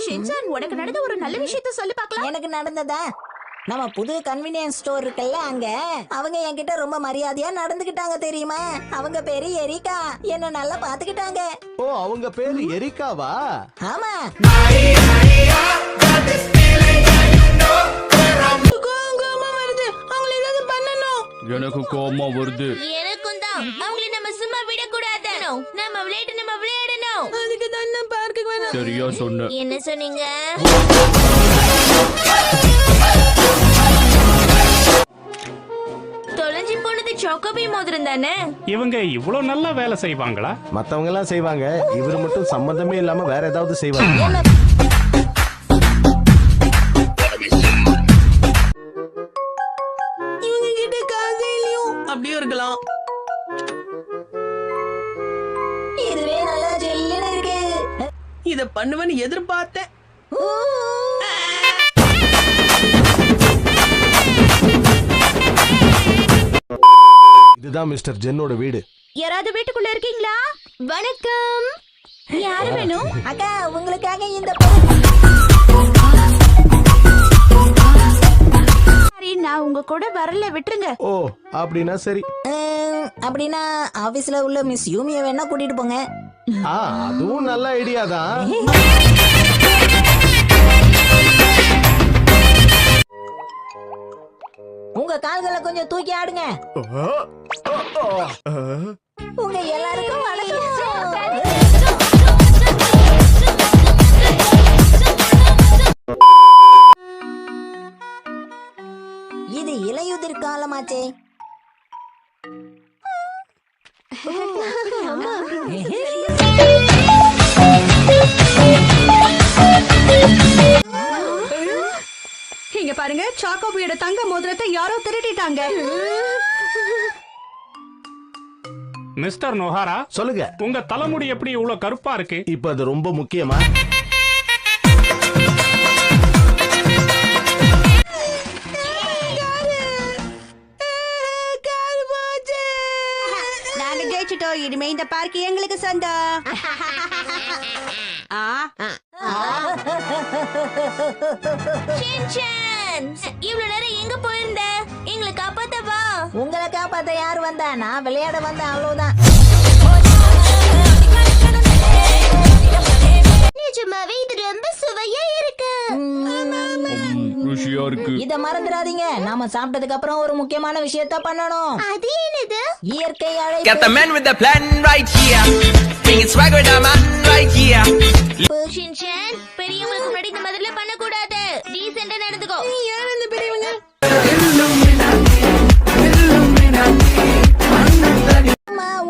Shinchan, உனக்கு நடந்த ஒரு நல்ல விஷயத்த சொல்லி பார்க்கலாம். எனக்கு நடந்ததா? நம்ம புது கன்வீனியன்ஸ் ஸ்டோர் இருக்குல்ல, அங்க அவங்க என்கிட்ட ரொம்ப மரியாதையா நடந்துகிட்டாங்க தெரியுமா? அவங்க பேரு எரிகா. என்ன நல்லா பாத்துக்கிட்டாங்க. ஓ, அவங்க பேரு எரிகாவா? ஆமா. எனக்கு கோமா வருது. எனக்கும் தான். அவங்கள நம்ம சும்மா விட கூடாது. நம்ம விளையாடணும். அதுக்கு தான் நான் பார்க்க வேணாம். சரியா சொன்ன. என்ன சொன்னீங்க? தொலைஞ்சி போனது சாக்கோபி மோதிரம் தானே? இவங்க இவ்வளவு நல்லா வேலை செய்வாங்களா? மத்தவங்க எல்லாம் செய்வாங்க, இவரு மட்டும் சம்பந்தமே இல்லாம வேற ஏதாவது செய்வாங்க. இவங்க கிட்ட காசே இல்லையோ? அப்படியே இருக்கலாம். இதுவே நல்லா ஜெல்லுன்னு இருக்கு. இத பண்ணுவேன்னு எதிர்பார்த்தேன். இதுதான் மிஸ்டர் ஜென்னோட வீடு. யாராவது வீட்டுக்குள்ள இருக்கீங்களா? வணக்கம். யாரு வேணும்? அக்கா, உங்களுக்காக இந்த சரி, நான் உங்க கூட வரல, விட்டுருங்க. ஓ, அப்படின்னா சரி. அப்படின்னா ஆபீஸ்ல உள்ள மிஸ் யூமிய வேணா கூட்டிட்டு போங்க. அதுவும் நல்ல ஐடியா தான். உங்க கால்களை கொஞ்சம் தூக்கி ஆடுங்க. உங்க எல்லாருக்கும் வணக்கம். இது இலையுதிர் காலமாச்சே. இங்க பாருங்க, சாக்கோபியோட தங்க மோதிரத்தை யாரோ திருடிட்டாங்க. மிஸ்டர் நோஹாரா, சொல்லுங்க. உங்க தலைமுடி எப்படி இவ்வளவு கருப்பா இருக்கு? இப்ப அது ரொம்ப முக்கியமா? நாங்க ஜெயிச்சிட்டோம். இனிமே இந்த பார்க் எங்களுக்கு சொந்தம். இவ்வளவு நேரம் எங்க போயிருந்த? எங்களை காப்பாத்தவா? உங்களை காப்பாத்த யாரு வந்தா? நான் விளையாட வந்தேன், அவ்வளவுதான். நிஜமாவே இது ரொம்ப சுவையா இருக்கு. ருசியா இருக்கு. இத மறந்துடாதீங்க. நாம சாப்பிட்டதுக்கு அப்புறம் ஒரு முக்கியமான விஷயத்த பண்ணணும். அது என்னது? இயற்கை அழைப்பு. Got the man with the plan right here. Bringing swag with the man right here. Shinchan, பெரியவங்களுக்கு முன்னாடி இந்த மாதிரிலாம் பண்ண கூடாது. டீசென்ட்டா நடந்துக்கோ. யார் அந்த பெரியவங்க?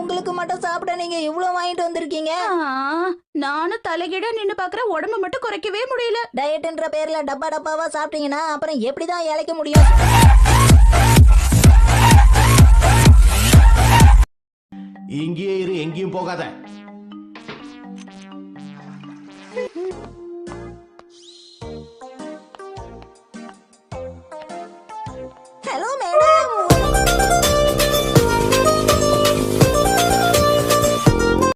உங்களுக்கு மட்டும் சாப்பிட நீங்க இவ்வளவு வாங்கிட்டு வந்திருக்கீங்க. நானும் தலைகிட நின்னு பாக்குறேன். உடம்பு மட்டும் குறைக்கவே முடியல. டயட்ன்ற பேர்ல டப்பா டப்பாவா சாப்பிட்டீங்கன்னா அப்புறம் எப்படிதான் இளைக்க முடியும்? இங்கேயே இரு, எங்கேயும் போகாத.